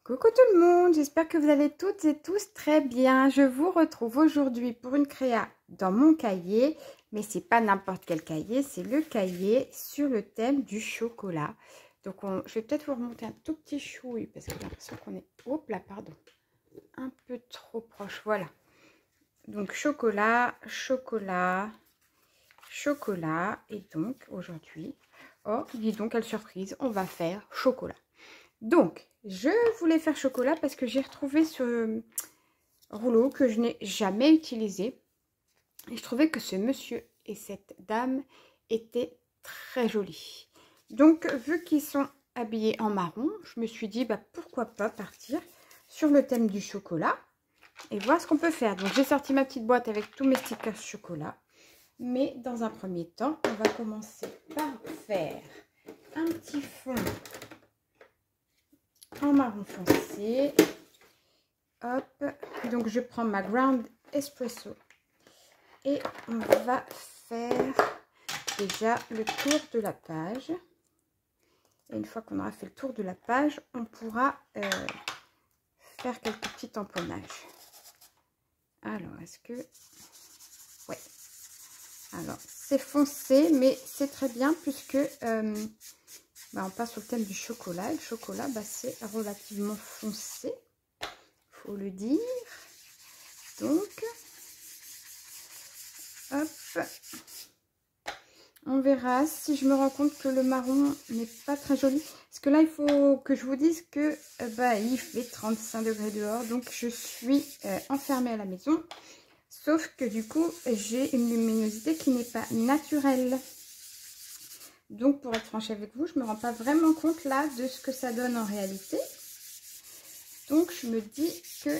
Coucou tout le monde, j'espère que vous allez toutes et tous très bien. Je vous retrouve aujourd'hui pour une créa dans mon cahier, mais c'est pas n'importe quel cahier, c'est le cahier sur le thème du chocolat. Donc je vais peut-être vous remonter un tout petit chouille parce que j'ai l'impression qu'on est, hop là, pardon, un peu trop proche, voilà. Donc chocolat, chocolat, chocolat, et donc aujourd'hui, oh dis donc quelle surprise, on va faire chocolat. Donc, je voulais faire chocolat parce que j'ai retrouvé ce rouleau que je n'ai jamais utilisé. Et je trouvais que ce monsieur et cette dame étaient très jolis. Donc, vu qu'ils sont habillés en marron, je me suis dit, bah, pourquoi pas partir sur le thème du chocolat et voir ce qu'on peut faire. Donc, j'ai sorti ma petite boîte avec tous mes stickers chocolat. Mais dans un premier temps, on va commencer par faire un petit fond en marron foncé. Hop, donc je prends ma ground espresso et on va faire déjà le tour de la page. Et une fois qu'on aura fait le tour de la page, on pourra faire quelques petits tamponnages. Alors, est-ce que... Ouais. Alors, c'est foncé, mais c'est très bien puisque on passe au thème du chocolat. Et le chocolat, c'est relativement foncé, faut le dire. Donc, hop, on verra si je me rends compte que le marron n'est pas très joli. Parce que là, il faut que je vous dise que il fait 35 degrés dehors. Donc, je suis enfermée à la maison. Sauf que du coup, j'ai une luminosité qui n'est pas naturelle. Donc, pour être franche avec vous, je ne me rends pas vraiment compte là de ce que ça donne en réalité. Donc, je me dis que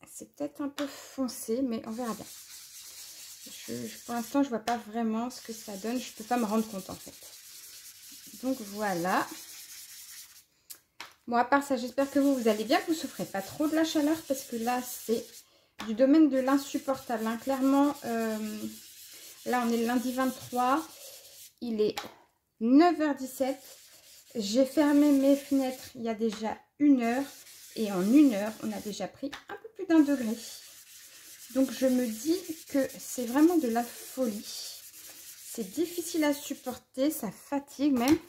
c'est peut-être un peu foncé, mais on verra bien. Pour l'instant, je vois pas vraiment ce que ça donne. Je peux pas me rendre compte en fait. Donc voilà. Bon, à part ça, j'espère que vous allez bien, que vous ne souffrez pas trop de la chaleur parce que là, c'est du domaine de l'insupportable. Hein. Clairement, là, on est le lundi 23. Il est 9h17. J'ai fermé mes fenêtres il y a déjà 1 heure. Et en 1 heure, on a déjà pris un peu plus d'1 degré. Donc, je me dis que c'est vraiment de la folie. C'est difficile à supporter, ça fatigue même.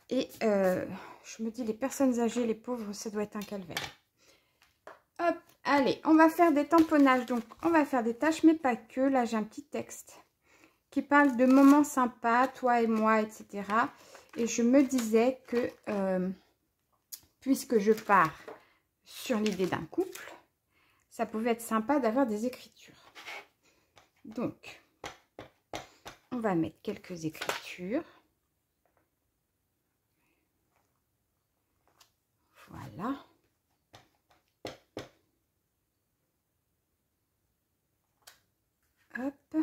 Et je me dis, les personnes âgées, les pauvres, ça doit être un calvaire. Hop, allez, on va faire des tamponnages. Donc, on va faire des tâches, mais pas que. Là, j'ai un petit texte qui parle de moments sympas, toi et moi, etc. Et je me disais que, puisque je pars sur l'idée d'un couple, ça pouvait être sympa d'avoir des écritures. Donc, on va mettre quelques écritures. Voilà. Hop.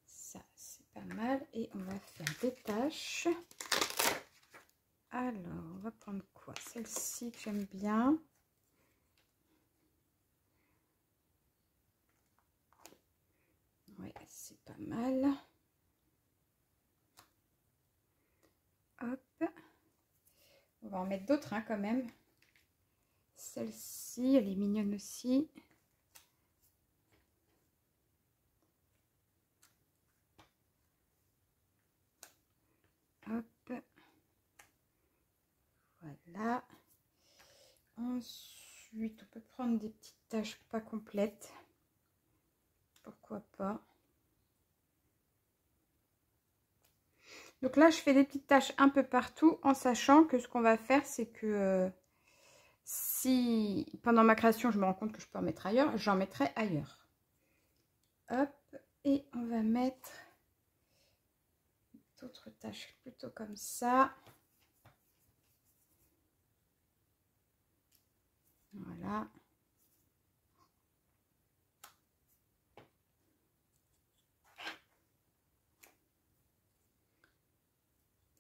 Ça, c'est pas mal. Et on va faire des tâches. Alors, on va prendre quoi? Celle-ci que j'aime bien. Ouais, c'est pas mal. Hop. On va en mettre d'autres hein, quand même. Celle-ci, elle est mignonne aussi. Hop. Voilà. Ensuite, on peut prendre des petites taches pas complètes. Pourquoi pas. Donc là, je fais des petites taches un peu partout en sachant que ce qu'on va faire, c'est que si pendant ma création, je me rends compte que je peux en mettre ailleurs, j'en mettrai ailleurs. Hop, et on va mettre d'autres taches plutôt comme ça. Voilà.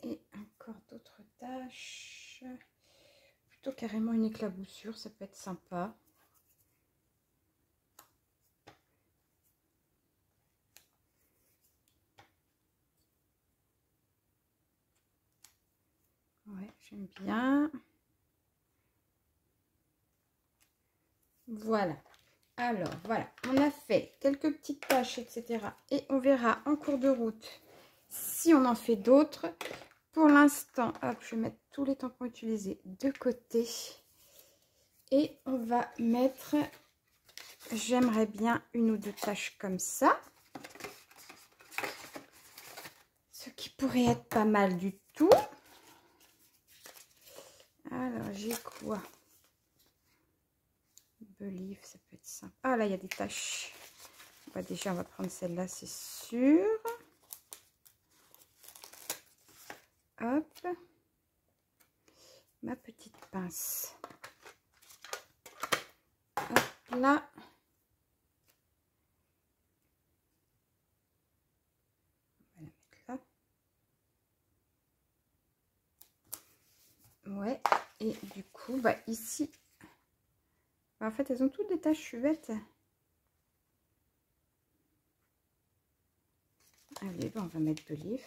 Et encore d'autres taches. Plutôt carrément une éclaboussure, ça peut être sympa. Ouais, j'aime bien. Voilà. Alors, voilà. On a fait quelques petites tâches, etc. Et on verra en cours de route si on en fait d'autres. Pour l'instant, hop, je vais mettre tous les tampons utilisés de côté. Et on va mettre, j'aimerais bien une ou deux tâches comme ça. Ce qui pourrait être pas mal du tout. Alors, j'ai quoi? Believe, ça peut être sympa. Ah, là, il y a des taches. Bah, déjà, on va prendre celle-là, c'est sûr. Hop. Ma petite pince. Hop, là. On va la mettre là. Ouais. Et du coup, bah, ici... En fait, elles ont toutes des taches, je suis bête. Allez, bah, on va mettre Believe.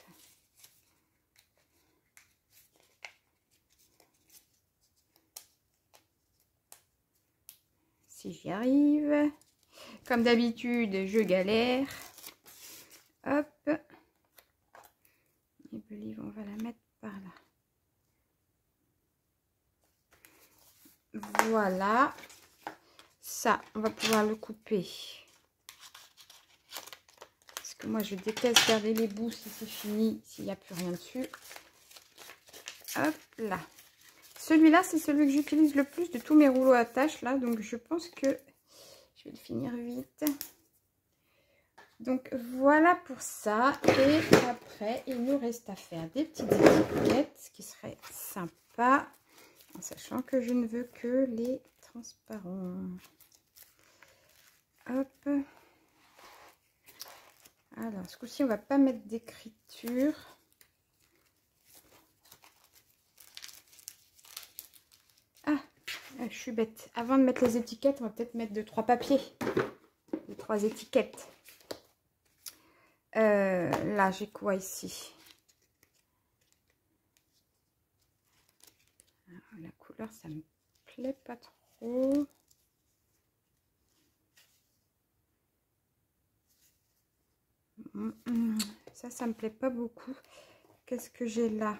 Si j'y arrive. Comme d'habitude, je galère. Hop. Et Believe, on va la mettre par là. Voilà. Ça, on va pouvoir le couper. Parce que moi, je déteste garder les bouts si c'est fini, s'il n'y a plus rien dessus. Hop là. Celui-là, c'est celui que j'utilise le plus de tous mes rouleaux à tâches là. Donc, je pense que je vais le finir vite. Donc, voilà pour ça. Et après, il nous reste à faire des petites étiquettes, ce qui serait sympa. En sachant que je ne veux que les transparents. Hop. Alors, ce coup-ci, on va pas mettre d'écriture. Ah, je suis bête. Avant de mettre les étiquettes, on va peut-être mettre 2-3 papiers. 2-3 étiquettes. Là, j'ai quoi ici? Alors, la couleur, ça me plaît pas trop. Ça me plaît pas beaucoup. Qu'est-ce que j'ai là?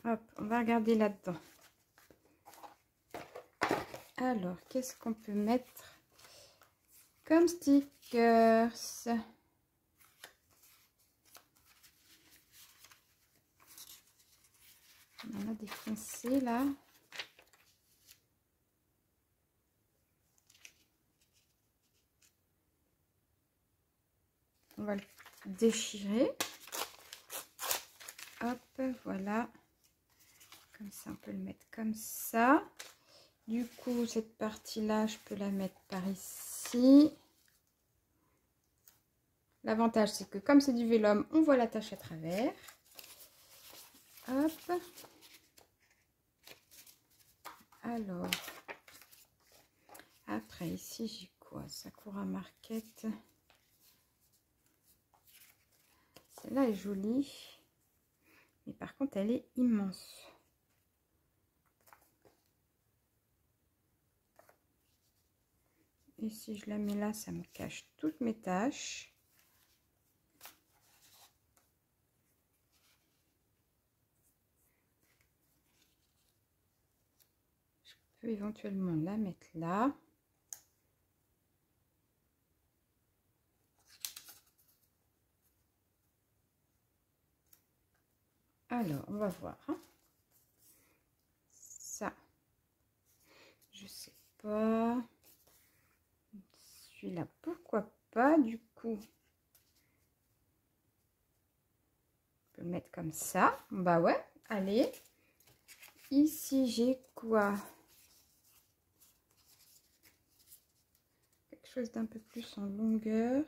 Hop, on va regarder là-dedans. Alors, qu'est-ce qu'on peut mettre comme stickers? On en a des foncés là. On va le déchirer. Hop, voilà. Comme ça, on peut le mettre comme ça. Du coup, cette partie-là, je peux la mettre par ici. L'avantage, c'est que comme c'est du vélum, on voit la tache à travers. Hop. Alors, après, ici, j'ai quoi? Sakura Market. Celle-là est jolie. Mais par contre, elle est immense. Et si je la mets là, ça me cache toutes mes taches. Je peux éventuellement la mettre là. Alors, on va voir. Hein. Ça, je sais pas. Celui-là, pourquoi pas, du coup. On peut le mettre comme ça. Bah ouais, allez. Ici, j'ai quoi? Quelque chose d'un peu plus en longueur.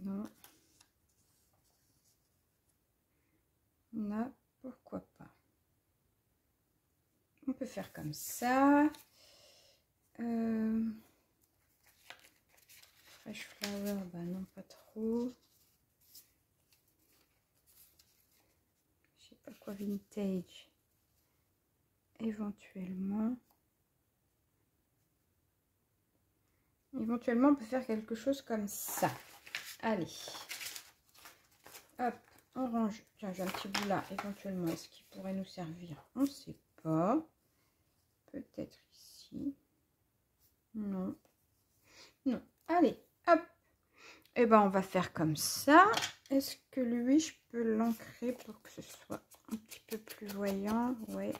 Non. Là, pourquoi pas. On peut faire comme ça. Fresh flower, bah non, pas trop. Je sais pas quoi, vintage. Éventuellement. Éventuellement, on peut faire quelque chose comme ça. Allez. Hop, orange. Tiens, j'ai un petit bout là. Éventuellement, est-ce qu'il pourrait nous servir? On ne sait pas. Peut-être ici. Non. Non. Allez, hop. Et ben, on va faire comme ça. Est-ce que lui, je peux l'ancrer pour que ce soit un petit peu plus voyant? Ouais.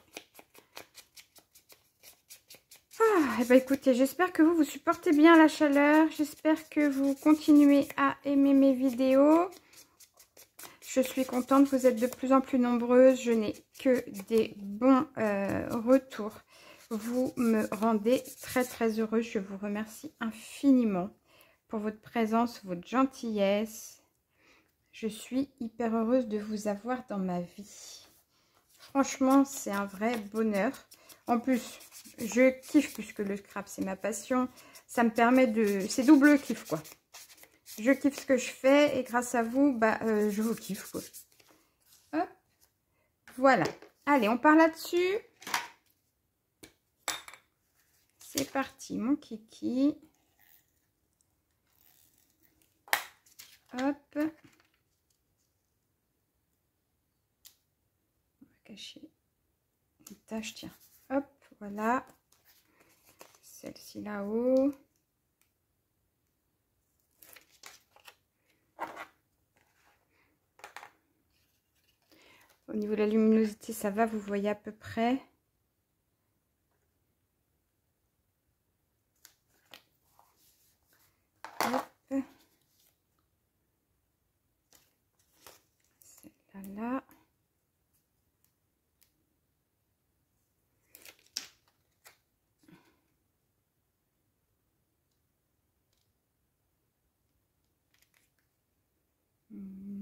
Ah, et ben écoutez, j'espère que vous supportez bien la chaleur. J'espère que vous continuez à aimer mes vidéos. Je suis contente, vous êtes de plus en plus nombreuses. Je n'ai que des bons retours. Vous me rendez très très heureuse. Je vous remercie infiniment pour votre présence, votre gentillesse. Je suis hyper heureuse de vous avoir dans ma vie. Franchement, c'est un vrai bonheur. En plus, je kiffe puisque le scrap, c'est ma passion. Ça me permet de... C'est double kiff, quoi. Je kiffe ce que je fais et grâce à vous, bah, je vous kiffe, quoi. Hop. Voilà. Allez, on part là-dessus. C'est parti, mon kiki. Hop. On va cacher une tache, tiens. Hop, voilà. Celle-ci là-haut. Au niveau de la luminosité, ça va, vous voyez à peu près. Hop. Celle-là, là.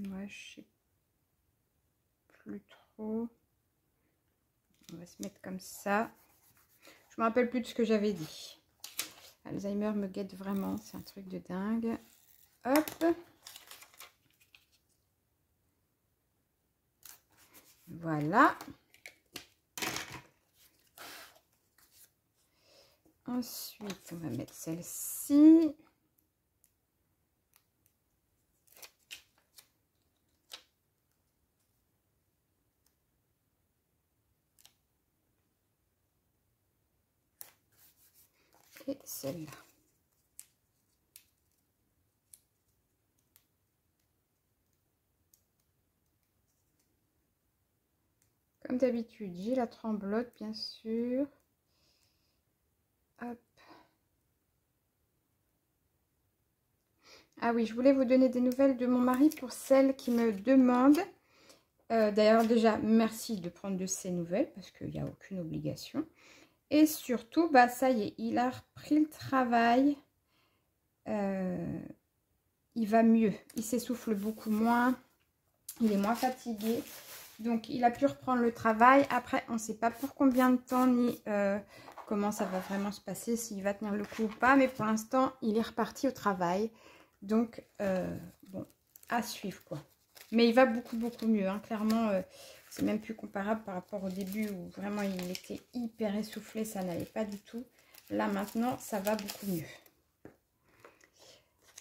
Ouais, je sais plus trop. On va se mettre comme ça. Je me rappelle plus de ce que j'avais dit. Alzheimer me guette vraiment, c'est un truc de dingue. Hop. Voilà. Ensuite, on va mettre celle-ci. Et celle-là. Comme d'habitude, j'ai la tremblote, bien sûr. Hop. Ah oui, je voulais vous donner des nouvelles de mon mari pour celles qui me demandent. D'ailleurs, déjà, merci de prendre de ces nouvelles parce qu'il n'y a aucune obligation. Et surtout, bah, ça y est, il a repris le travail. Il va mieux. Il s'essouffle beaucoup moins. Il est moins fatigué. Donc, il a pu reprendre le travail. Après, on ne sait pas pour combien de temps ni comment ça va vraiment se passer, s'il va tenir le coup ou pas. Mais pour l'instant, il est reparti au travail. Donc, bon, à suivre, quoi. Mais il va beaucoup mieux. Hein. Clairement, c'est même plus comparable par rapport au début où vraiment il était hyper essoufflé. Ça n'allait pas du tout. Là, maintenant, ça va beaucoup mieux.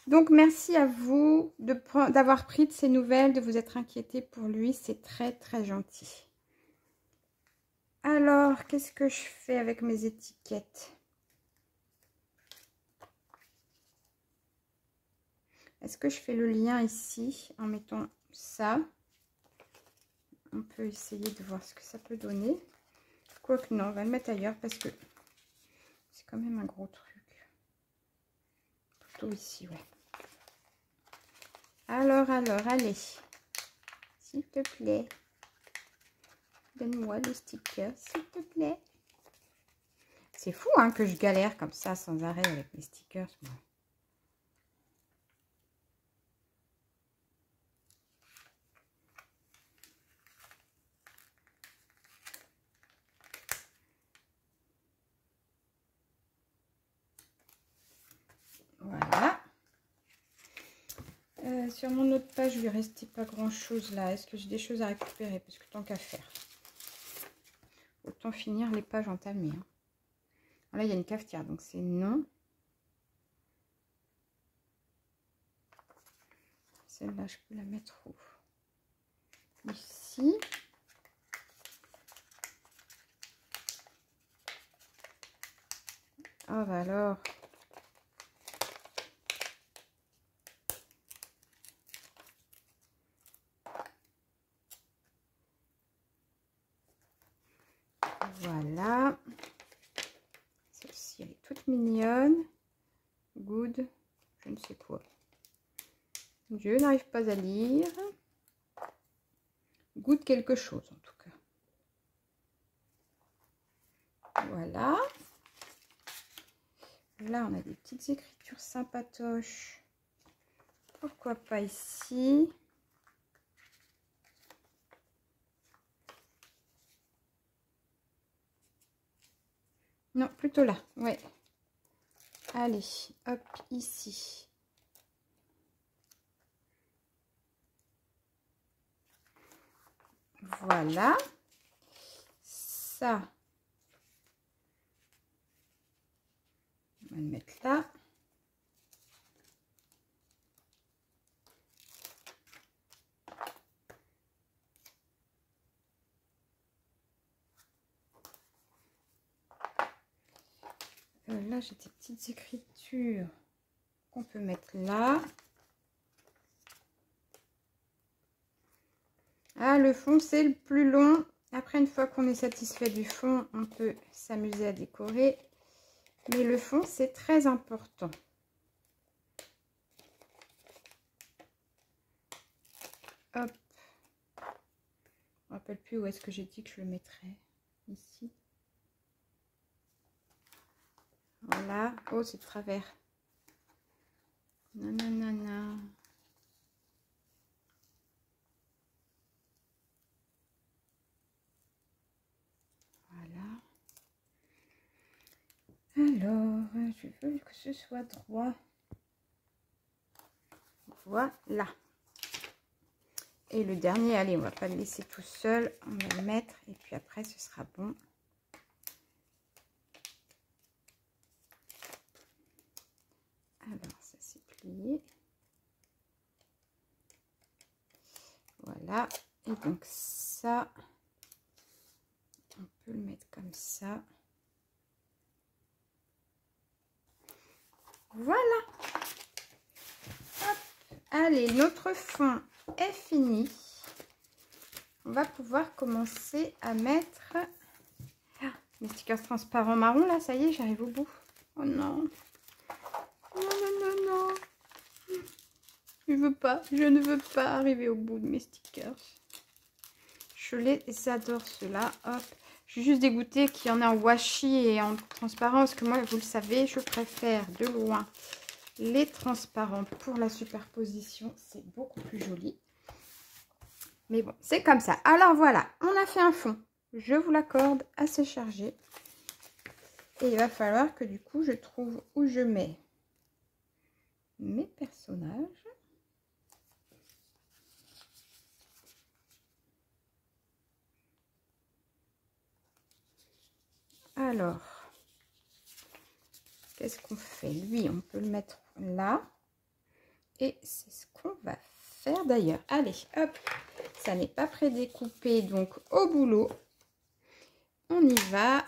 Donc, merci à vous d'avoir pris de ces nouvelles, de vous être inquiété pour lui. C'est très gentil. Alors, qu'est-ce que je fais avec mes étiquettes? Est-ce que je fais le lien ici en mettant ça? On peut essayer de voir ce que ça peut donner. Quoique non, on va le mettre ailleurs parce que c'est quand même un gros truc. Plutôt ici, ouais. Alors, allez. S'il te plaît. Donne-moi le sticker, s'il te plaît. C'est fou hein, que je galère comme ça sans arrêt avec les stickers. Moi. Sur mon autre page, il lui restait pas grand chose là. Est-ce que j'ai des choses à récupérer? Parce que tant qu'à faire, autant finir les pages entamées. Hein. Là, il y a une cafetière, donc c'est non. Celle-là, je peux la mettre où? Ici. Ah bah alors. Voilà. Celle-ci, elle est toute mignonne. Good. Je ne sais quoi. Je n'arrive pas à lire. Good quelque chose en tout cas. Voilà. Là, on a des petites écritures sympatoches. Pourquoi pas ici? Non, plutôt là. Ouais. Allez, hop, ici. Voilà. Ça, on va le mettre là. Là, j'ai des petites écritures qu'on peut mettre là. Ah, le fond, c'est le plus long. Après, une fois qu'on est satisfait du fond, on peut s'amuser à décorer. Mais le fond, c'est très important. Hop. Je ne me rappelle plus où est-ce que j'ai dit que je le mettrais. Ici. Voilà. Oh, c'est de travers. Non, non, non, non. Voilà. Alors, je veux que ce soit droit. Voilà. Et le dernier, allez, on va pas le laisser tout seul. On va le mettre et puis après, ce sera bon. Alors, ça c'est plié. Voilà. Et donc ça, on peut le mettre comme ça. Voilà. Hop. Allez, notre fond est fini. On va pouvoir commencer à mettre les stickers transparents marron. Là, ça y est, j'arrive au bout. Oh non. Non, non, non, non. Je ne veux pas arriver au bout de mes stickers. Je les adore ceux-là. Hop. Je suis juste dégoûtée qu'il y en ait en washi et en transparent. Parce que moi, vous le savez, je préfère de loin les transparents pour la superposition. C'est beaucoup plus joli. Mais bon, c'est comme ça. Alors voilà, on a fait un fond. Je vous l'accorde, assez chargé. Et il va falloir que du coup, je trouve où je mets mes personnages. Alors, qu'est-ce qu'on fait? Lui, on peut le mettre là. Et c'est ce qu'on va faire d'ailleurs. Allez, hop, ça n'est pas prédécoupé, donc au boulot. On y va.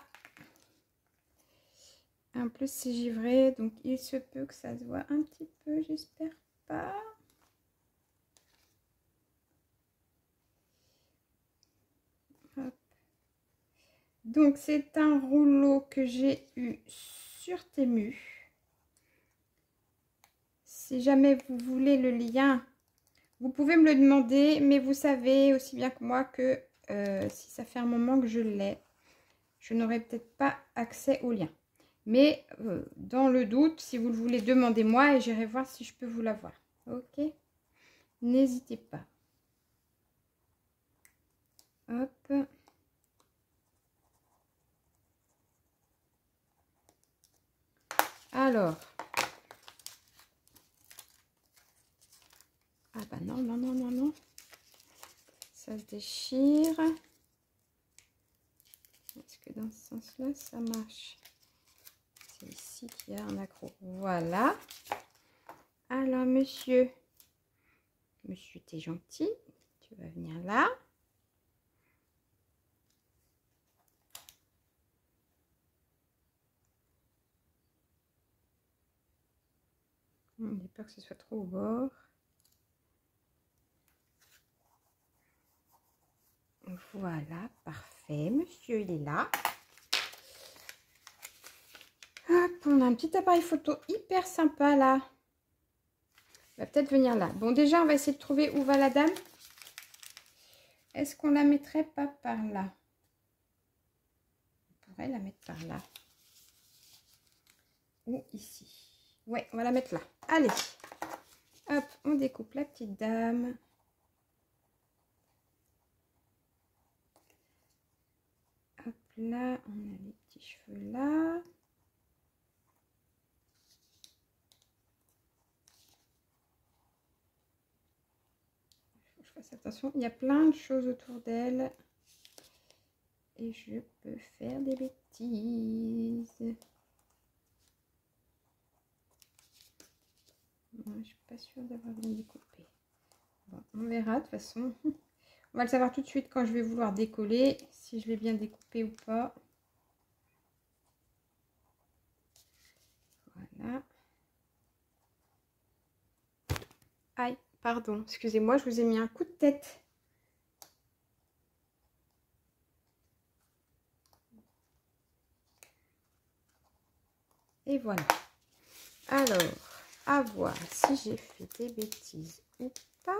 En plus, c'est givré, donc il se peut que ça se voit un petit peu, j'espère pas. Hop. Donc, c'est un rouleau que j'ai eu sur Temu. Si jamais vous voulez le lien, vous pouvez me le demander, mais vous savez aussi bien que moi que si ça fait un moment que je l'ai, je n'aurai peut-être pas accès au lien. Mais dans le doute, si vous le voulez, demandez-moi et j'irai voir si je peux vous l'avoir. Ok? N'hésitez pas. Hop. Alors. Ah bah non, non, non, non, non. Ça se déchire. Est-ce que dans ce sens-là, ça marche? C'est ici qu'il y a un accroc. Voilà. Alors, monsieur, t'es gentil. Tu vas venir là. J'ai peur que ce soit trop au bord. Voilà, parfait. Monsieur, il est là. Hop, on a un petit appareil photo hyper sympa là. On va peut-être venir là. Bon, déjà, on va essayer de trouver où va la dame. Est-ce qu'on la mettrait pas par là? On pourrait la mettre par là. Ou ici. Ouais, on va la mettre là. Allez. Hop, on découpe la petite dame. Hop là, on a les petits cheveux là. Faut que je fasse attention, il y a plein de choses autour d'elle. Et je peux faire des bêtises. Je suis pas sûre d'avoir bien découpé. Bon, on verra de toute façon. On va le savoir tout de suite quand je vais vouloir décoller, si je l'ai bien découpé ou pas. Voilà. Aïe, pardon, excusez-moi, je vous ai mis un coup de tête. Et voilà. Alors, à voir si j'ai fait des bêtises ou pas.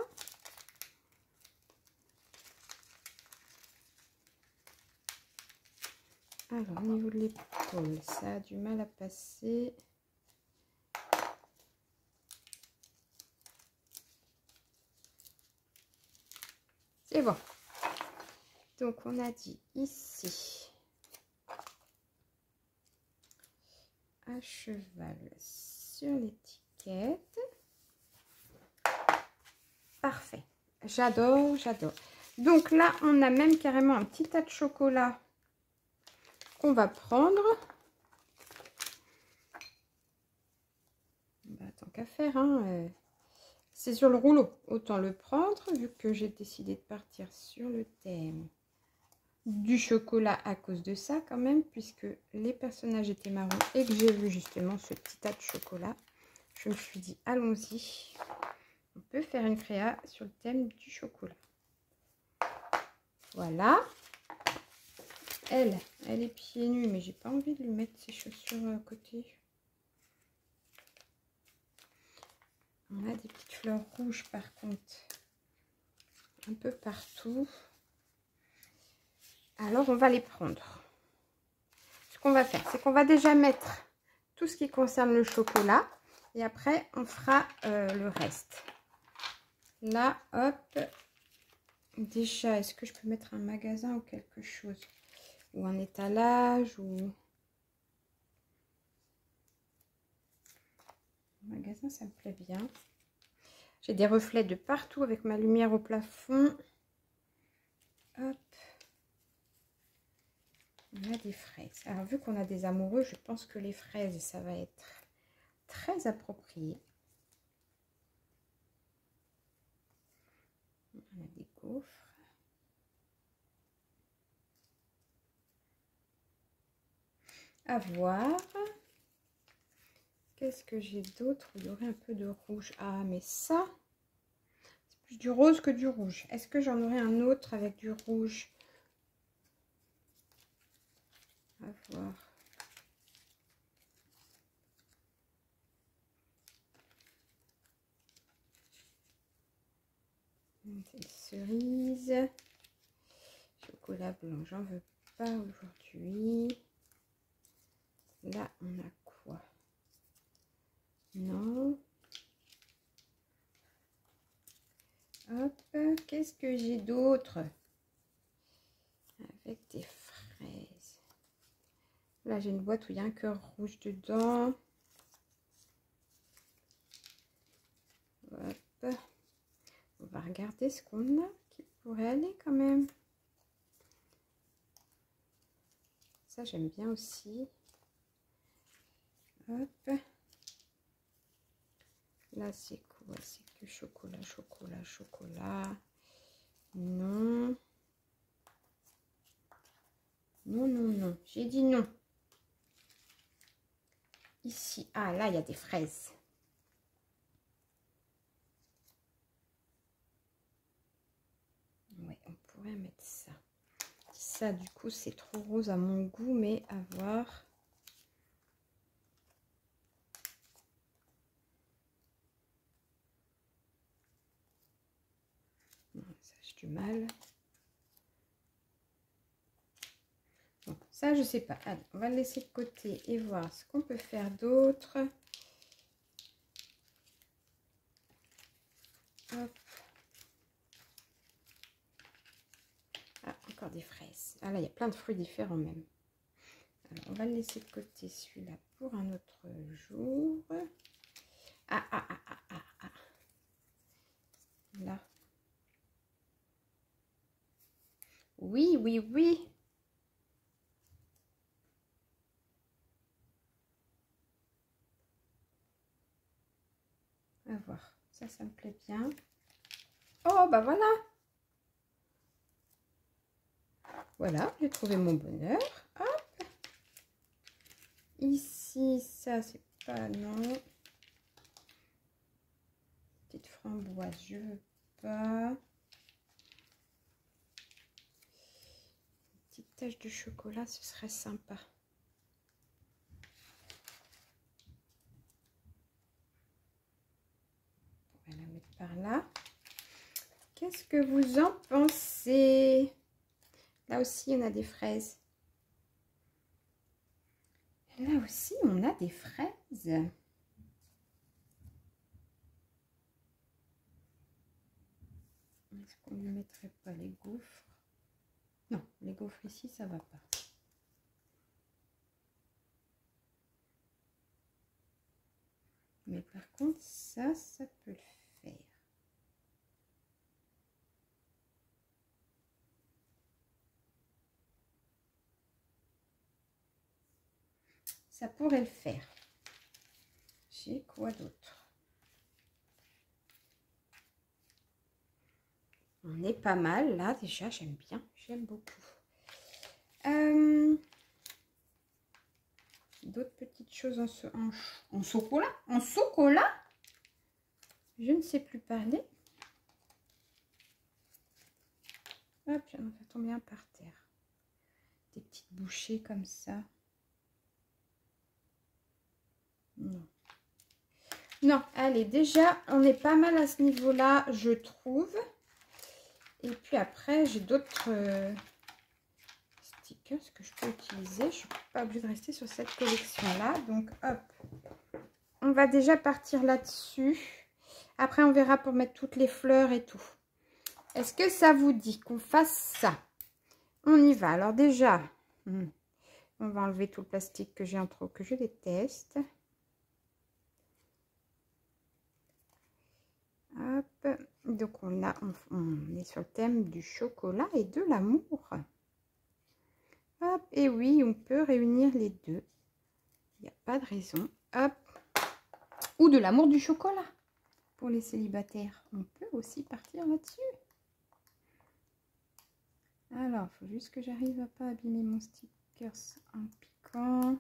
Alors, au niveau de l'épaule, ça a du mal à passer. C'est bon. Donc, on a dit ici, à cheval sur l'étiquette. Parfait. J'adore, j'adore. Donc là, on a même carrément un petit tas de chocolat qu'on va prendre. Bah, tant qu'à faire, hein, c'est sur le rouleau. Autant le prendre, vu que j'ai décidé de partir sur le thème du chocolat à cause de ça quand même, puisque les personnages étaient marrons et que j'ai vu justement ce petit tas de chocolat. Je me suis dit, allons-y. On peut faire une créa sur le thème du chocolat. Voilà. Elle est pieds nus, mais j'ai pas envie de lui mettre ses chaussures à côté. On a des petites fleurs rouges par contre, un peu partout. Alors on va les prendre. Ce qu'on va faire, c'est qu'on va déjà mettre tout ce qui concerne le chocolat et après on fera le reste. Là, hop. Déjà, est-ce que je peux mettre un magasin ou quelque chose? Ou un étalage ou... Un magasin, ça me plaît bien. J'ai des reflets de partout avec ma lumière au plafond. Hop. On a des fraises. Alors, vu qu'on a des amoureux, je pense que les fraises, ça va être très approprié. On a des gaufres. À voir. Qu'est-ce que j'ai d'autre? Il y aurait un peu de rouge. Ah, mais ça, c'est plus du rose que du rouge. Est-ce que j'en aurais un autre avec du rouge? À voir. Des cerises. Chocolat blanc, j'en veux pas aujourd'hui. Là, on a quoi? Non. Hop, qu'est-ce que j'ai d'autre? Avec des fraises. Là, j'ai une boîte où il y a un cœur rouge dedans. Hop. regarder ce qu'on a qui pourrait aller quand même. Ça, j'aime bien aussi. Hop. Là, c'est quoi? C'est que chocolat, chocolat, chocolat. Non. Non, non, non. J'ai dit non. Ici. Ah, là, il y a des fraises. Ouais, on pourrait mettre ça. Ça, du coup, c'est trop rose à mon goût, mais à voir. Ça, j'ai du mal. Bon, ça, je sais pas. Allez, on va le laisser de côté et voir ce qu'on peut faire d'autre. Hop. Ah, encore des fraises. Ah là, il y a plein de fruits différents même. Alors, on va le laisser de côté celui-là pour un autre jour. Ah, ah, ah, ah, ah, ah. Là. Oui, oui, oui. À voir. Ça me plaît bien. Oh, bah voilà. Voilà, j'ai trouvé mon bonheur. Hop. Ici, ça, c'est pas non. Petite framboise, je veux pas. Une petite tache de chocolat, ce serait sympa. On va la mettre par là. Qu'est-ce que vous en pensez? Là aussi, on a des fraises. Là aussi, on a des fraises. Est-ce qu'on ne mettrait pas les gaufres? Non, les gaufres ici, ça va pas. Mais par contre, ça peut le faire. Ça pourrait le faire. J'ai quoi d'autre? On est pas mal là déjà, j'aime bien, j'aime beaucoup. D'autres petites choses en chocolat? En chocolat? Je ne sais plus parler. Hop, j'en ai tombé un par terre. Des petites bouchées comme ça. Non. Non, allez, déjà, on est pas mal à ce niveau-là, je trouve. Et puis après, j'ai d'autres stickers que je peux utiliser. Je ne suis pas obligée de rester sur cette collection-là. Donc, hop, on va déjà partir là-dessus. Après, on verra pour mettre toutes les fleurs et tout. Est-ce que ça vous dit qu'on fasse ça? On y va. Alors déjà, on va enlever tout le plastique que j'ai en trop, que je déteste. Hop. Donc, on est sur le thème du chocolat et de l'amour. Hop. Et oui, on peut réunir les deux. Il n'y a pas de raison. Hop. Ou de l'amour du chocolat. Pour les célibataires, on peut aussi partir là-dessus. Alors, il faut juste que j'arrive à pas abîmer mon sticker en piquant.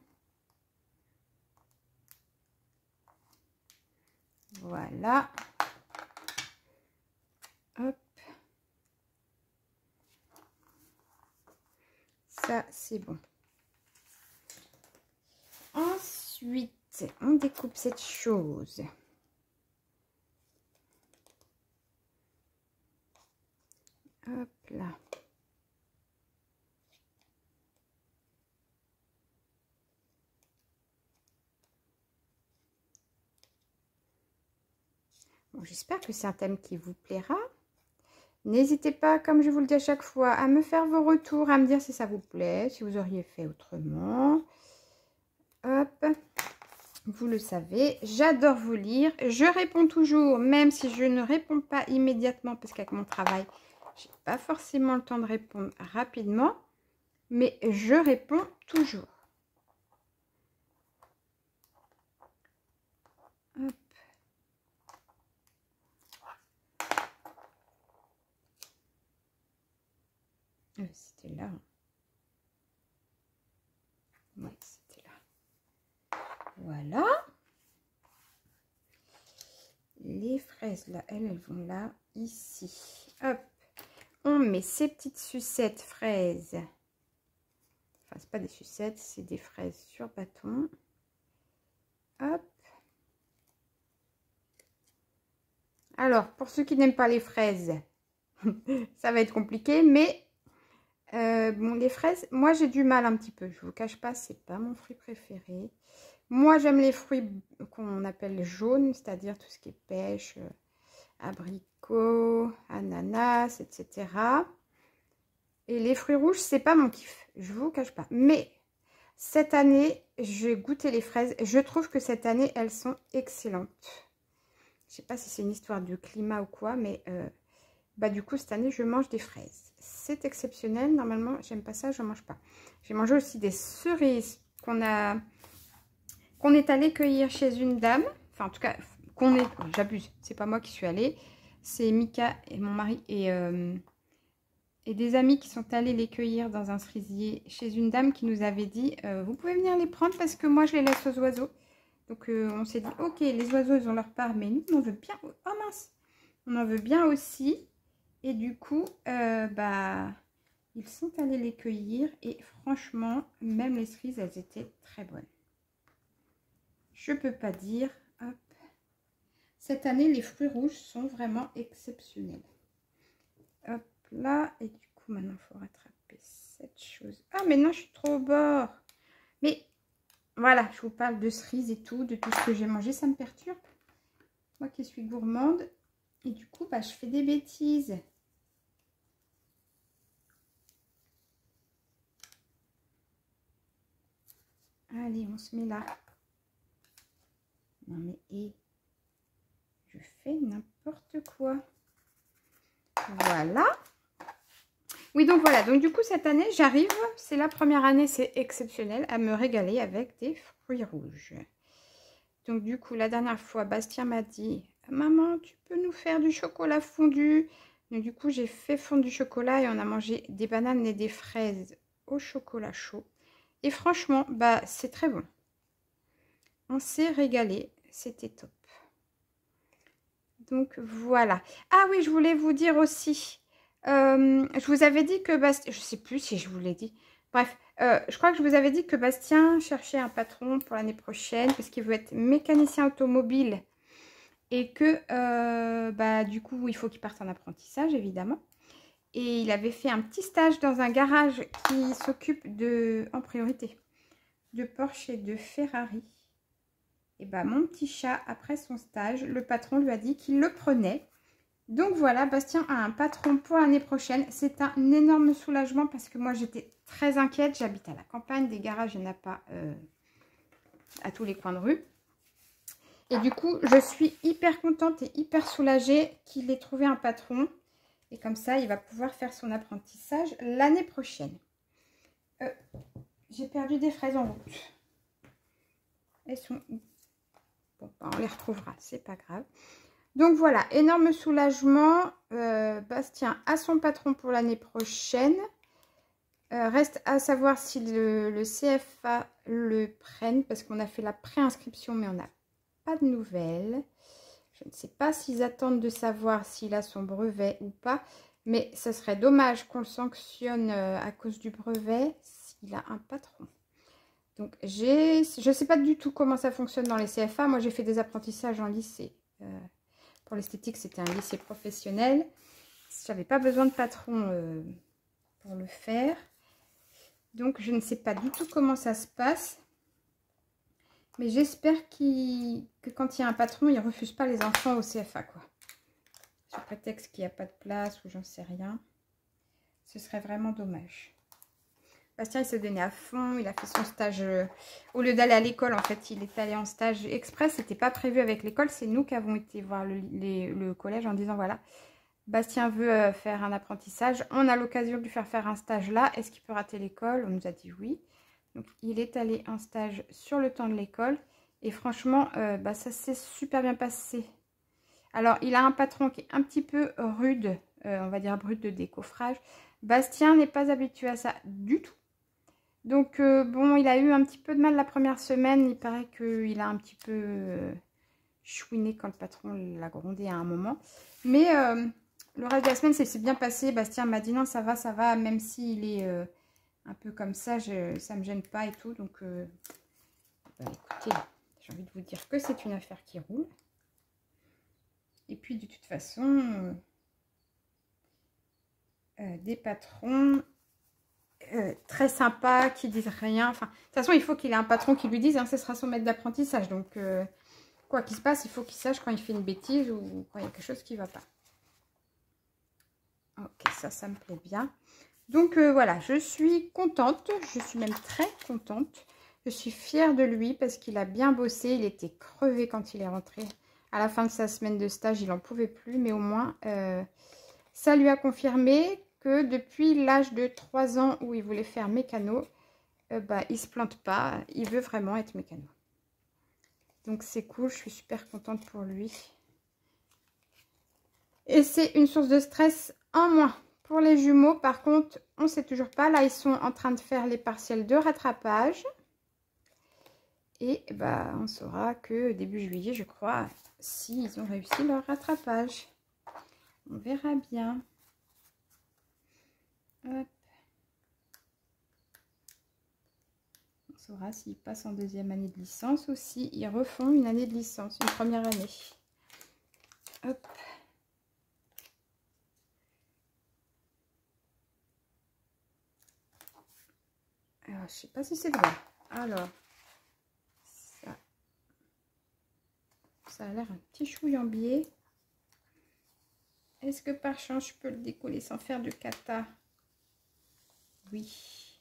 Voilà. Hop. Ça, c'est bon. Ensuite, on découpe cette chose. Hop là. Bon, j'espère que c'est un thème qui vous plaira. N'hésitez pas, comme je vous le dis à chaque fois, à me faire vos retours, à me dire si ça vous plaît, si vous auriez fait autrement. Hop. Vous le savez, j'adore vous lire. Je réponds toujours, même si je ne réponds pas immédiatement, parce qu'avec mon travail, je n'ai pas forcément le temps de répondre rapidement. Mais je réponds toujours. Hop. C'était là. Oui, c'était là. Voilà. Les fraises, là, elles vont là, ici. Hop. On met ces petites sucettes fraises. Enfin, c'est pas des sucettes, c'est des fraises sur bâton. Hop. Alors, pour ceux qui n'aiment pas les fraises, ça va être compliqué, mais bon, les fraises, moi j'ai du mal un petit peu. Je vous cache pas, c'est pas mon fruit préféré. Moi, j'aime les fruits qu'on appelle jaunes, c'est-à-dire tout ce qui est pêche, abricot, ananas, etc. Et les fruits rouges, c'est pas mon kiff. Je vous cache pas. Mais cette année, j'ai goûté les fraises. Je trouve que cette année, elles sont excellentes. Je sais pas si c'est une histoire de climat ou quoi, mais bah du coup, cette année, je mange des fraises. C'est exceptionnel. Normalement, j'aime pas ça, je mange pas. J'ai mangé aussi des cerises qu'on est allé cueillir chez une dame. Enfin, en tout cas, j'abuse. C'est pas moi qui suis allée. C'est Mika et mon mari et des amis qui sont allés les cueillir dans un cerisier chez une dame qui nous avait dit vous pouvez venir les prendre parce que moi, je les laisse aux oiseaux. Donc, on s'est dit, ok, les oiseaux, ils ont leur part, mais nous, on veut bien... Oh mince! On en veut bien aussi. Et du coup, bah, ils sont allés les cueillir. Et franchement, même les cerises, elles étaient très bonnes. Je peux pas dire. Hop. Cette année, les fruits rouges sont vraiment exceptionnels. Hop là. Et du coup, maintenant, il faut rattraper cette chose. Ah, mais non, je suis trop au bord. Mais... Voilà, je vous parle de cerises et tout, de tout ce que j'ai mangé, ça me perturbe. Moi qui suis gourmande. Et du coup, bah, je fais des bêtises. Allez, on se met là. Non mais, je fais n'importe quoi. Voilà. Oui, donc voilà. Donc du coup, cette année, j'arrive, c'est la première année, c'est exceptionnel, à me régaler avec des fruits rouges. Donc du coup, la dernière fois, Bastien m'a dit, maman, tu peux nous faire du chocolat fondu? Donc du coup, j'ai fait fondre du chocolat et on a mangé des bananes et des fraises au chocolat chaud. Et franchement, bah c'est très bon. On s'est régalé, c'était top. Donc voilà. Ah oui, je voulais vous dire aussi, je vous avais dit que Bastien, je sais plus si je vous l'ai dit. Bref, je crois que je vous avais dit que Bastien cherchait un patron pour l'année prochaine parce qu'il veut être mécanicien automobile et que bah, du coup, il faut qu'il parte en apprentissage, évidemment. Et il avait fait un petit stage dans un garage qui s'occupe en priorité, de Porsche et de Ferrari. Et bah, mon petit chat, après son stage, le patron lui a dit qu'il le prenait. Donc voilà, Bastien a un patron pour l'année prochaine. C'est un énorme soulagement parce que moi, j'étais très inquiète. J'habite à la campagne, des garages, il n'y en a pas à tous les coins de rue. Et du coup, je suis hyper contente et hyper soulagée qu'il ait trouvé un patron. Et comme ça, il va pouvoir faire son apprentissage l'année prochaine. J'ai perdu des fraises en route. Elles sont où? Bon, on les retrouvera, c'est pas grave. Donc voilà, énorme soulagement. Bastien a son patron pour l'année prochaine. Reste à savoir si le CFA le prenne parce qu'on a fait la préinscription mais on n'a pas de nouvelles. Je ne sais pas s'ils attendent de savoir s'il a son brevet ou pas. Mais ce serait dommage qu'on le sanctionne à cause du brevet s'il a un patron. Donc je ne sais pas du tout comment ça fonctionne dans les CFA. Moi j'ai fait des apprentissages en lycée. Pour l'esthétique, c'était un lycée professionnel. Je n'avais pas besoin de patron pour le faire. Donc, je ne sais pas du tout comment ça se passe. Mais j'espère que quand il y a un patron, il ne refuse pas les enfants au CFA, quoi. Sur prétexte qu'il n'y a pas de place ou j'en sais rien. Ce serait vraiment dommage. Bastien, il s'est donné à fond. Il a fait son stage. Au lieu d'aller à l'école, en fait, il est allé en stage express. C'était pas prévu avec l'école. C'est nous qui avons été voir le collège en disant, voilà, Bastien veut faire un apprentissage. On a l'occasion de lui faire un stage là. Est-ce qu'il peut rater l'école? On nous a dit oui. Donc, il est allé en stage sur le temps de l'école. Et franchement, ça s'est super bien passé. Alors, il a un patron qui est un petit peu rude, on va dire brut de décoffrage. Bastien n'est pas habitué à ça du tout. Donc, bon, il a eu un petit peu de mal la première semaine. Il paraît qu'il a un petit peu chouiné quand le patron l'a grondé à un moment. Mais le reste de la semaine, c'est bien passé. Bastien m'a dit non, ça va, même s'il est un peu comme ça, ça ne me gêne pas et tout. Donc, écoutez, j'ai envie de vous dire que c'est une affaire qui roule. Et puis, de toute façon, des patrons très sympas qui disent rien. Enfin, de toute façon, il faut qu'il ait un patron qui lui dise, hein, ce sera son maître d'apprentissage. Donc, quoi qu'il se passe, il faut qu'il sache quand il fait une bêtise ou quand il y a quelque chose qui ne va pas. Ok, ça me plaît bien. Donc, voilà, je suis contente. Je suis même très contente. Je suis fière de lui parce qu'il a bien bossé. Il était crevé quand il est rentré. À la fin de sa semaine de stage, il n'en pouvait plus. Mais au moins, ça lui a confirmé que depuis l'âge de 3 ans où il voulait faire mécano, il ne se plante pas. Il veut vraiment être mécano. Donc, c'est cool. Je suis super contente pour lui. Et c'est une source de stress en moins. Pour les jumeaux, par contre, on ne sait toujours pas. Là, ils sont en train de faire les partiels de rattrapage. Et on saura que début juillet, je crois, s'ils ont réussi leur rattrapage. On verra bien. Hop. On saura s'ils passent en deuxième année de licence ou s'ils refont une année de licence, une première année. Hop. Alors, je ne sais pas si c'est droit. Alors, ça a l'air un petit chouillambier. Est-ce que par chance, je peux le décoller sans faire de kata? Oui.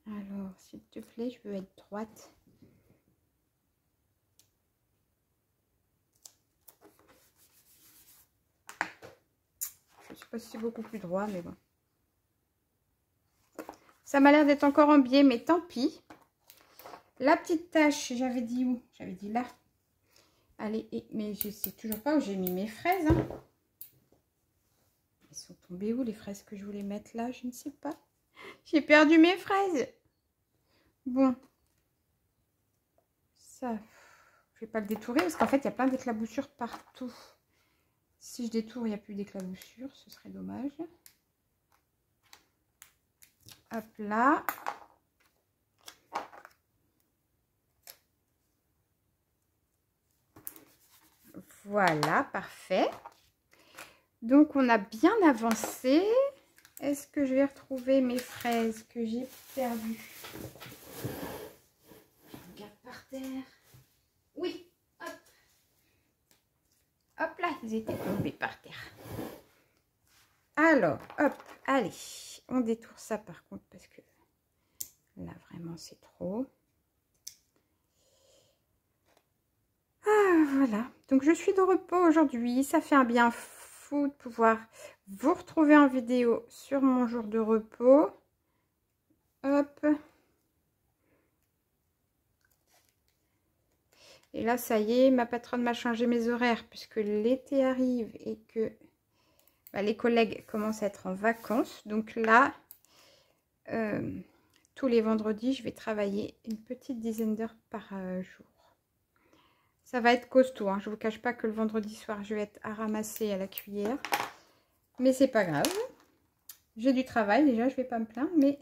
Alors, s'il te plaît, je veux être droite. Je ne sais pas si c'est beaucoup plus droit, mais bon. Ça m'a l'air d'être encore en biais, mais tant pis. La petite tache, j'avais dit où? J'avais dit là. Allez, mais je ne sais toujours pas où j'ai mis mes fraises. Hein. Elles sont tombées où les fraises que je voulais mettre là? Je ne sais pas. J'ai perdu mes fraises. Bon. Ça, je ne vais pas le détourer parce qu'en fait, il y a plein d'éclaboussures partout. Si je détourne, il n'y a plus d'éclaboussures. Ce serait dommage. Hop là. Voilà, parfait. Donc, on a bien avancé. Est-ce que je vais retrouver mes fraises que j'ai perdues? Je regarde par terre. Oui, hop. Hop là, ils étaient tombés par terre. Alors, hop, allez. On détourne ça par contre parce que là, vraiment, c'est trop. Ah, voilà. Donc, je suis de repos aujourd'hui. Ça fait un bien fou de pouvoir vous retrouver en vidéo sur mon jour de repos. Hop. Et là, ça y est, ma patronne m'a changé mes horaires puisque l'été arrive et que les collègues commencent à être en vacances. Donc là, tous les vendredis, je vais travailler une petite dizaine d'heures par jour. Ça va être costaud, hein. Je ne vous cache pas que le vendredi soir, je vais être à ramasser à la cuillère. Mais c'est pas grave. J'ai du travail déjà, je ne vais pas me plaindre. Mais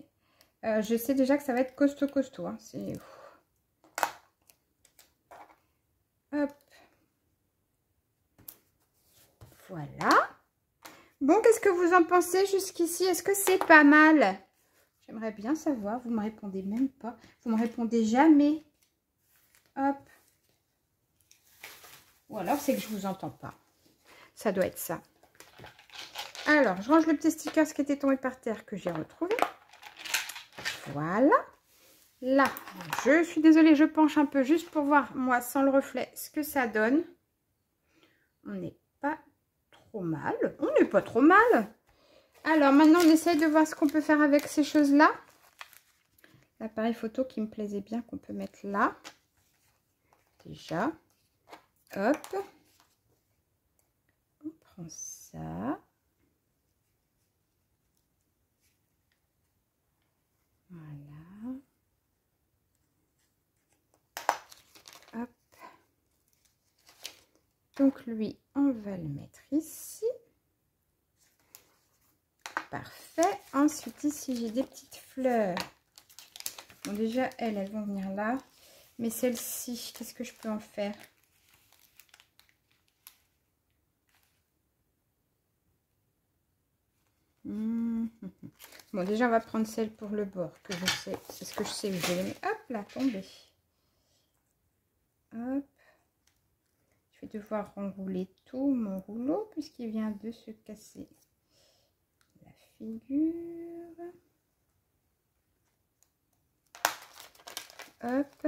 je sais déjà que ça va être costaud. Hein. C'est... Hop. Voilà. Bon, qu'est-ce que vous en pensez jusqu'ici? Est-ce que c'est pas mal? J'aimerais bien savoir. Vous ne me répondez même pas. Vous ne me répondez jamais. Hop. Ou alors, c'est que je ne vous entends pas. Ça doit être ça. Alors, je range le petit sticker qui était tombé par terre que j'ai retrouvé. Voilà. Là, je suis désolée, je penche un peu juste pour voir, moi, sans le reflet, ce que ça donne. On n'est pas trop mal. On n'est pas trop mal. Alors, maintenant, on essaye de voir ce qu'on peut faire avec ces choses-là. L'appareil photo qui me plaisait bien, qu'on peut mettre là. Déjà. Hop. On prend ça. Voilà. Hop. Donc lui, on va le mettre ici. Parfait. Ensuite, ici, j'ai des petites fleurs. Bon, déjà, elles vont venir là. Mais celle-ci, qu'est-ce que je peux en faire? Bon, déjà, on va prendre celle pour le bord, que je sais. C'est ce que je sais où je vais les mettre. Hop, là, tomber. Hop. Je vais devoir enrouler tout mon rouleau puisqu'il vient de se casser la figure. Hop.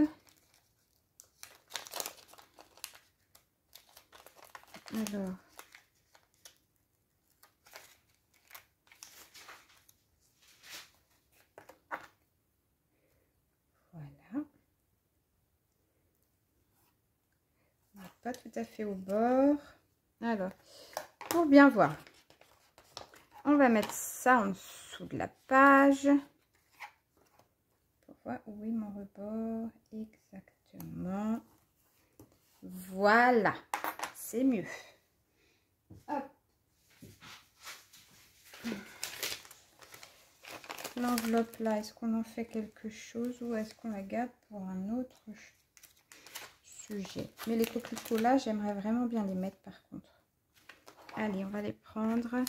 Alors. Voilà. Pas tout à fait au bord. Alors, pour bien voir, on va mettre ça en dessous de la page. Pour voir où est mon rebord exactement. Voilà, c'est mieux. Hop. L'enveloppe là, est-ce qu'on en fait quelque chose ou est-ce qu'on la garde pour un autre sujet? Mais les coquelicots là, j'aimerais vraiment bien les mettre par contre. Allez, on va les prendre.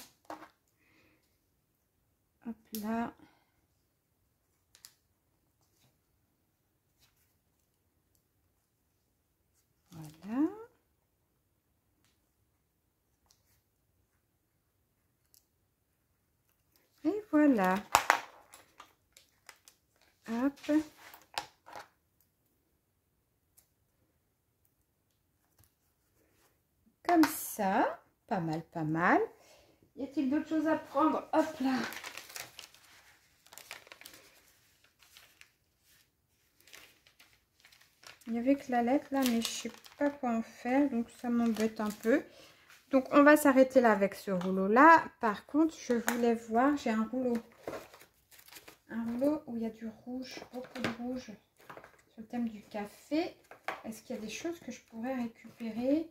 Hop là. Voilà. Et voilà. Hop. Comme ça. Pas mal, pas mal. Y a-t-il d'autres choses à prendre? Hop là. Il y avait que la lettre là, mais je sais pas quoi en faire, donc ça m'embête un peu. Donc on va s'arrêter là avec ce rouleau là. Par contre, je voulais voir, j'ai un rouleau où il y a du rouge, beaucoup de rouge sur le thème du café. Est-ce qu'il y a des choses que je pourrais récupérer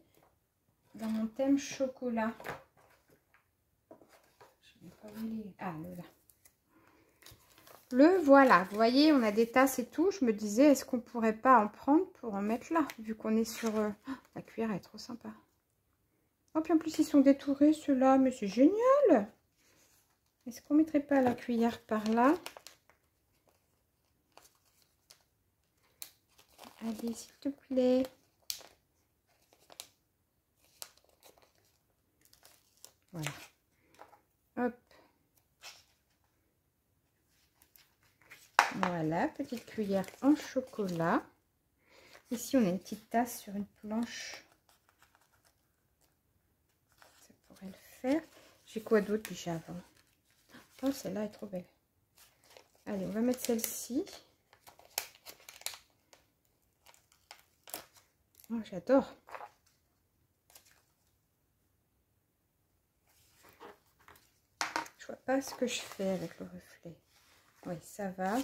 dans mon thème chocolat? Je n'ai pas vu les... Ah, là. Le voilà, vous voyez, on a des tasses et tout. Je me disais, est-ce qu'on pourrait pas en prendre pour en mettre là, vu qu'on est sur... la cuillère elle est trop sympa. Oh, puis en plus, ils sont détourés, ceux-là, mais c'est génial. Est-ce qu'on mettrait pas la cuillère par là? Allez, s'il te plaît. Voilà. Hop. Voilà, petite cuillère en chocolat. Ici, on a une petite tasse sur une planche. Ça pourrait le faire. J'ai quoi d'autre déjà avant? Oh, celle-là est trop belle. Allez, on va mettre celle-ci. Oh, j'adore. Je vois pas ce que je fais avec le reflet. Oui, ça va.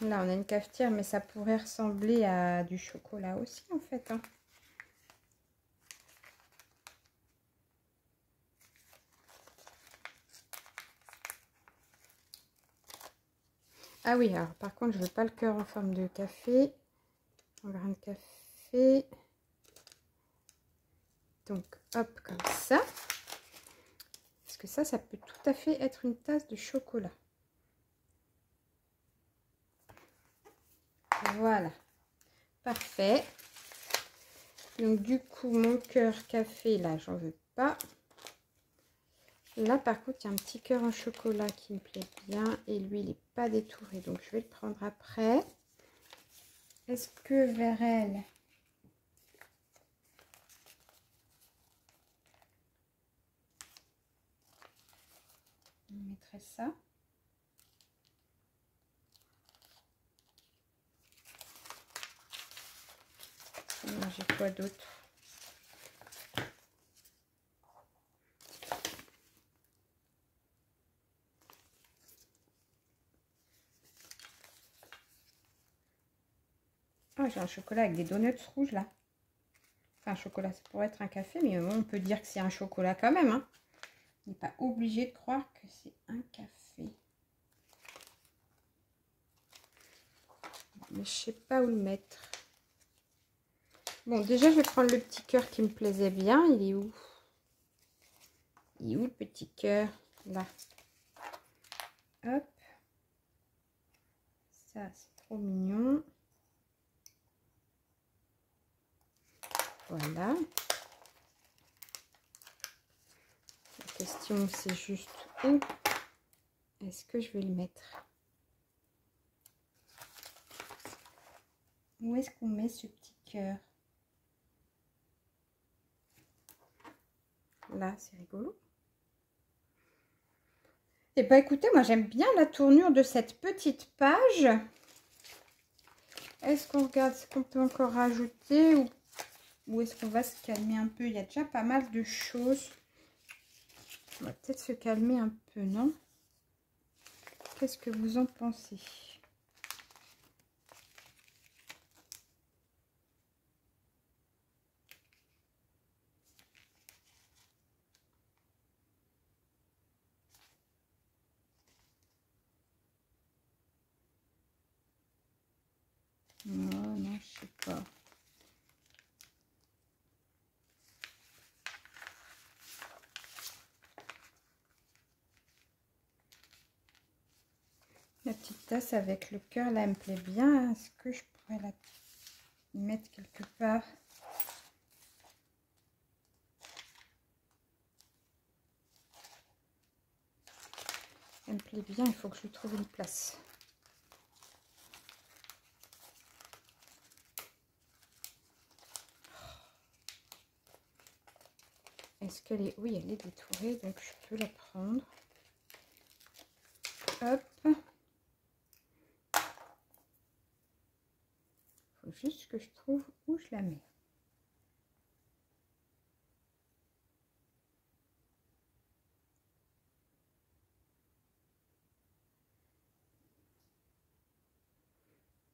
Là, on a une cafetière, mais ça pourrait ressembler à du chocolat aussi, en fait. Hein. Ah oui, alors par contre, je veux pas le cœur en forme de café. En grain de café. Donc, hop, comme ça. Parce que ça peut tout à fait être une tasse de chocolat. Voilà. Parfait. Donc du coup, mon cœur café, là, j'en veux pas. Là, par contre, il y a un petit cœur en chocolat qui me plaît bien. Et lui, il n'est pas détouré. Donc, je vais le prendre après. Est-ce que vers elle... on mettrait ça. J'ai quoi d'autre? Ah, j'ai un chocolat avec des donuts rouges là. Enfin, un chocolat, ça pourrait être un café, mais on peut dire que c'est un chocolat quand même. Hein. On n'est pas obligé de croire que c'est un café. Mais je sais pas où le mettre. Bon, déjà, je vais prendre le petit cœur qui me plaisait bien. Il est où? Il est où le petit cœur? Là. Hop. Ça, c'est trop mignon. Voilà. La question, c'est juste où est-ce que je vais le mettre? Où est-ce qu'on met ce petit cœur? Là, c'est rigolo. Et bah écoutez, moi j'aime bien la tournure de cette petite page. Est-ce qu'on regarde ce qu'on peut encore rajouter ou est-ce qu'on va se calmer un peu? Il y a déjà pas mal de choses. On va peut-être se calmer un peu, non? Qu'est-ce que vous en pensez? Non, non, je sais pas. La petite tasse avec le cœur, là, elle me plaît bien. Est-ce que je pourrais la mettre quelque part? Elle me plaît bien, il faut que je lui trouve une place. Est-ce qu'elle est... Oui, elle est détourée, donc je peux la prendre. Hop. Il faut juste que je trouve où je la mets.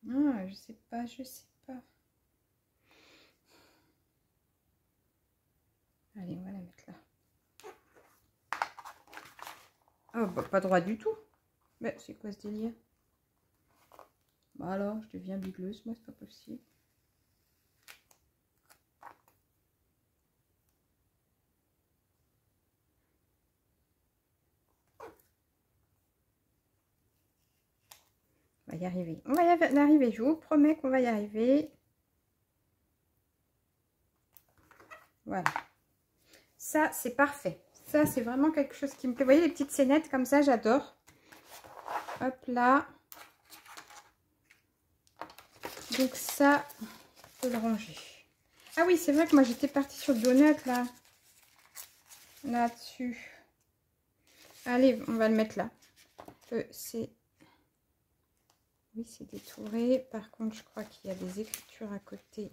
Ah, je sais pas, je sais pas. Allez, on va la mettre là. Oh, bah, pas droit du tout. Mais c'est quoi ce délire? Bah alors, je deviens bigleuse, moi, c'est pas possible. On va y arriver. On va y arriver, je vous promets qu'on va y arriver. Voilà. Ça, c'est parfait. Ça, c'est vraiment quelque chose qui me plaît. Vous voyez les petites scénettes comme ça, j'adore. Hop là. Donc ça, je peux le ranger. Ah oui, c'est vrai que moi, j'étais partie sur le donut, là. Là-dessus. Allez, on va le mettre là. C'est... Oui, c'est détouré. Par contre, je crois qu'il y a des écritures à côté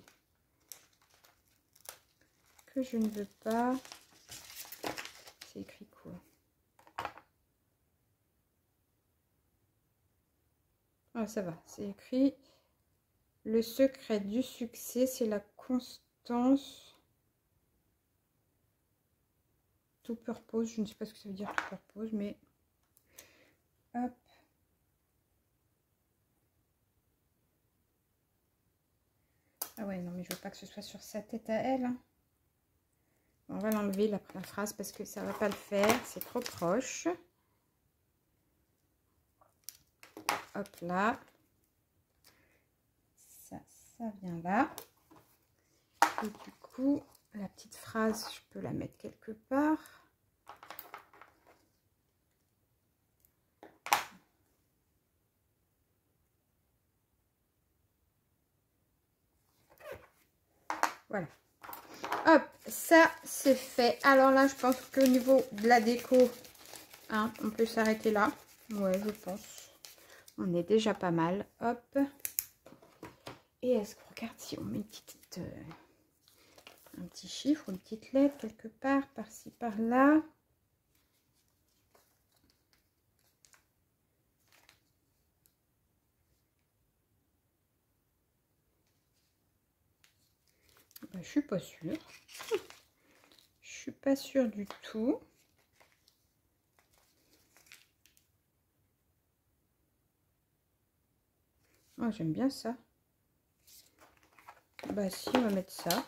que je ne veux pas. C'est écrit quoi? Ah, ça va. C'est écrit: le secret du succès, c'est la constance. Tout purpose. Je ne sais pas ce que ça veut dire tout purpose, mais hop. Ah ouais, non, mais je veux pas que ce soit sur sa tête à elle. Hein. On va l'enlever la phrase parce que ça va pas le faire. C'est trop proche. Hop là. Ça vient là. Et du coup, la petite phrase, je peux la mettre quelque part. Voilà. Hop, ça c'est fait. Alors là, je pense qu'au niveau de la déco, hein, on peut s'arrêter là. Ouais, je pense. On est déjà pas mal. Hop. Et est-ce qu'on regarde si on met une petite, un petit chiffre, une petite lettre quelque part, par-ci, par-là. Ben, je suis pas sûre. Je suis pas sûre du tout. Oh, j'aime bien ça. Bah si, on va mettre ça.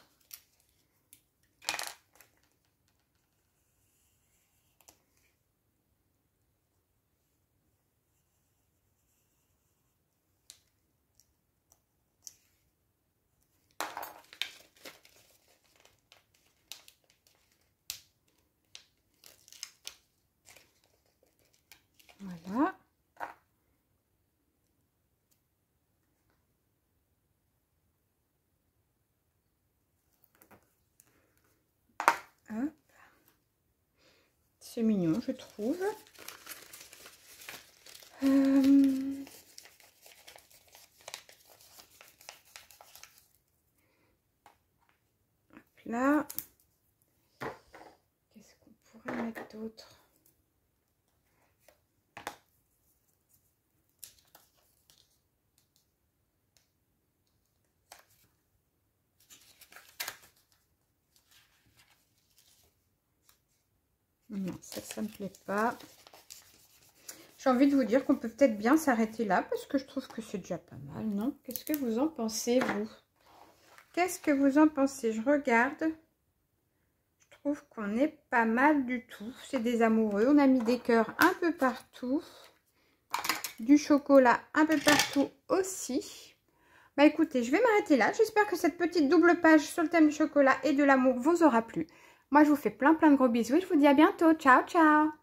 Voilà. Hop. C'est mignon, je trouve. Hop là. Qu'est-ce qu'on pourrait mettre d'autre? Non, ça me plaît pas. J'ai envie de vous dire qu'on peut peut-être bien s'arrêter là parce que je trouve que c'est déjà pas mal, non? Qu'est-ce que vous en pensez, vous? Qu'est-ce que vous en pensez? Je regarde. Je trouve qu'on est pas mal du tout. C'est des amoureux. On a mis des cœurs un peu partout. Du chocolat un peu partout aussi. Bah écoutez, je vais m'arrêter là. J'espère que cette petite double page sur le thème du chocolat et de l'amour vous aura plu. Moi, je vous fais plein de gros bisous et je vous dis à bientôt. Ciao, ciao!